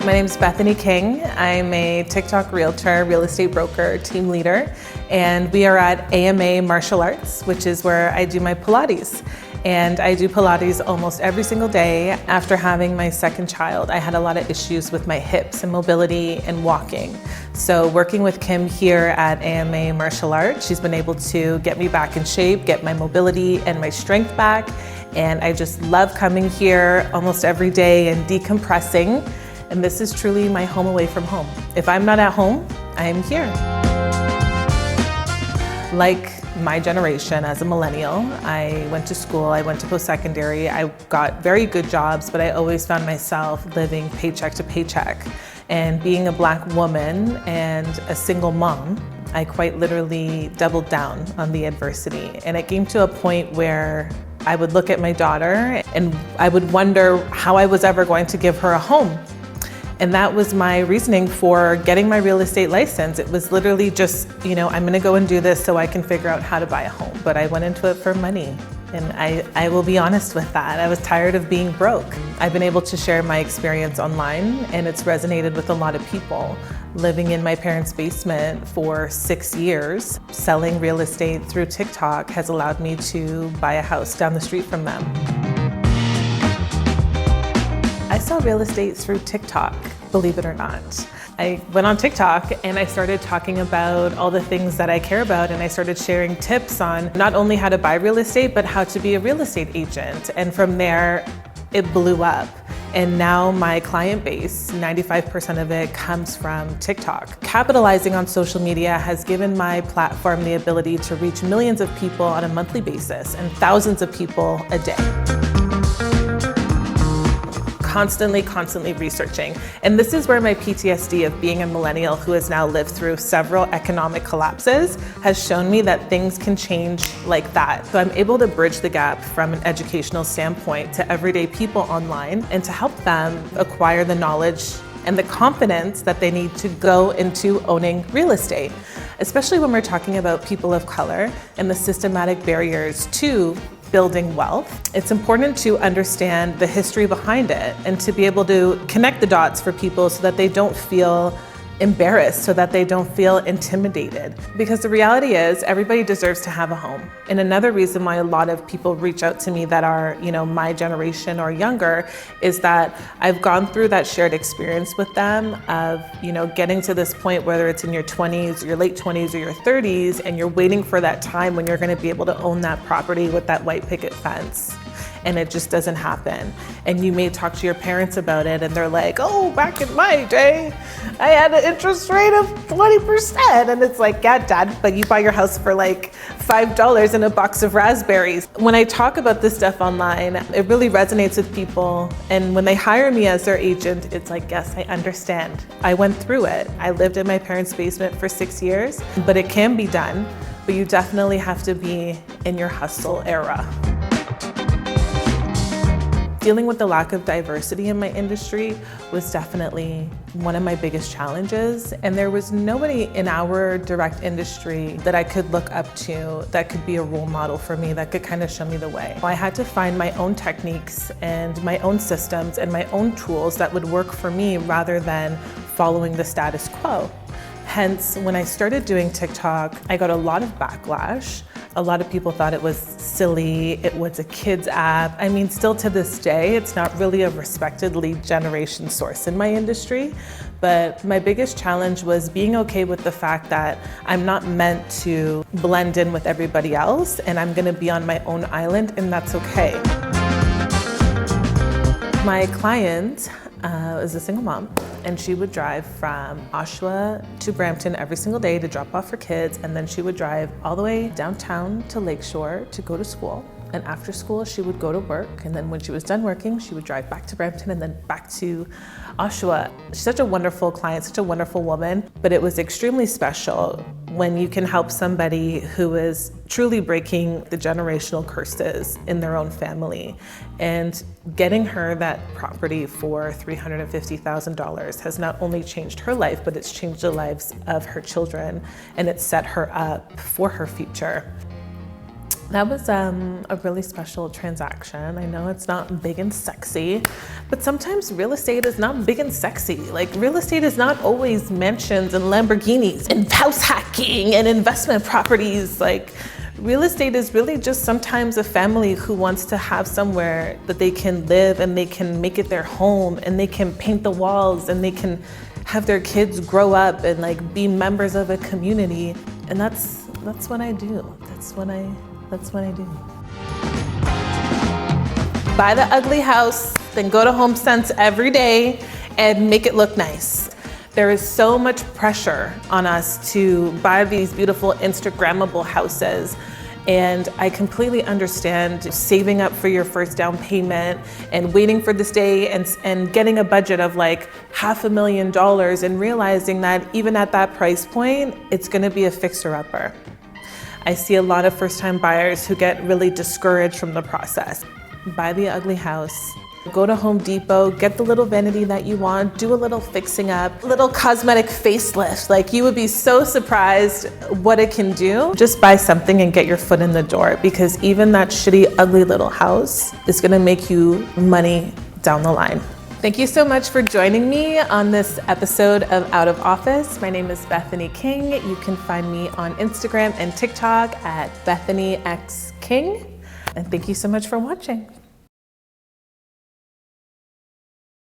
My name is Bethany King. I'm a TikTok realtor, real estate broker, team leader, and we are at AMA Martial Arts, which is where I do my Pilates. And I do Pilates almost every single day. After having my second child, I had a lot of issues with my hips and mobility and walking. So working with Kim here at AMA Martial Arts, she's been able to get me back in shape, get my mobility and my strength back. And I just love coming here almost every day and decompressing. And this is truly my home away from home. If I'm not at home, I am here. Like my generation as a millennial, I went to school, I went to post-secondary, I got very good jobs, but I always found myself living paycheck to paycheck. And being a Black woman and a single mom, I quite literally doubled down on the adversity. And it came to a point where I would look at my daughter and I would wonder how I was ever going to give her a home. And that was my reasoning for getting my real estate license. It was literally just, I'm gonna go and do this so I can figure out how to buy a home. But I went into it for money. And I will be honest with that. I was tired of being broke. I've been able to share my experience online and it's resonated with a lot of people. Living in my parents' basement for 6 years, selling real estate through TikTok has allowed me to buy a house down the street from them. I sell real estate through TikTok, believe it or not. I went on TikTok and I started talking about all the things that I care about, and I started sharing tips on not only how to buy real estate, but how to be a real estate agent. And from there, it blew up. And now my client base, 95% of it comes from TikTok. Capitalizing on social media has given my platform the ability to reach millions of people on a monthly basis and thousands of people a day. Constantly researching. And this is where my PTSD of being a millennial who has now lived through several economic collapses has shown me that things can change like that. So I'm able to bridge the gap from an educational standpoint to everyday people online and to help them acquire the knowledge and the confidence that they need to go into owning real estate, especially when we're talking about people of color and the systematic barriers to building wealth. It's important to understand the history behind it and to be able to connect the dots for people so that they don't feel embarrassed, so that they don't feel intimidated. Because the reality is everybody deserves to have a home. And another reason why a lot of people reach out to me that are, my generation or younger is that I've gone through that shared experience with them of, getting to this point, whether it's in your 20s, your late 20s or your 30s, and you're waiting for that time when you're gonna be able to own that property with that white picket fence. And it just doesn't happen. And you may talk to your parents about it and they're like, oh, back in my day, I had an interest rate of 20%. And it's like, yeah, Dad, but you buy your house for like $5 and a box of raspberries. When I talk about this stuff online, it really resonates with people. And when they hire me as their agent, it's like, yes, I understand. I went through it. I lived in my parents' basement for 6 years, but it can be done. But you definitely have to be in your hustle era. Dealing with the lack of diversity in my industry was definitely one of my biggest challenges. And there was nobody in our direct industry that I could look up to that could be a role model for me, that could kind of show me the way. I had to find my own techniques and my own systems and my own tools that would work for me rather than following the status quo. Hence, when I started doing TikTok, I got a lot of backlash. A lot of people thought it was silly, it was a kid's app. I mean, still to this day, it's not really a respected lead generation source in my industry. But my biggest challenge was being okay with the fact that I'm not meant to blend in with everybody else and I'm gonna be on my own island, and that's okay. My client is a single mom, and she would drive from Oshawa to Brampton every single day to drop off her kids, and then she would drive all the way downtown to Lakeshore to go to school. And after school, she would go to work, and then when she was done working, she would drive back to Brampton and then back to Oshawa. She's such a wonderful client, such a wonderful woman, but it was extremely special when you can help somebody who is truly breaking the generational curses in their own family. And getting her that property for $350,000 has not only changed her life, but it's changed the lives of her children, and it's set her up for her future. That was a really special transaction. I know it's not big and sexy, but sometimes real estate is not big and sexy. Like, real estate is not always mansions and Lamborghinis and house hacking and investment properties. Like, real estate is really just sometimes a family who wants to have somewhere that they can live and they can make it their home and they can paint the walls and they can have their kids grow up and like be members of a community. And that's what I do. That's what I do. Buy the ugly house, then go to HomeSense every day and make it look nice. There is so much pressure on us to buy these beautiful Instagrammable houses. And I completely understand saving up for your first down payment and waiting for this day and getting a budget of like $500,000 and realizing that even at that price point, it's gonna be a fixer-upper. I see a lot of first-time buyers who get really discouraged from the process. Buy the ugly house, go to Home Depot, get the little vanity that you want, do a little fixing up, little cosmetic facelift. Like, you would be so surprised what it can do. Just buy something and get your foot in the door, because even that shitty, ugly little house is gonna make you money down the line. Thank you so much for joining me on this episode of Out of Office. My name is Bethany King. You can find me on Instagram and TikTok at BethanyXKing. And thank you so much for watching.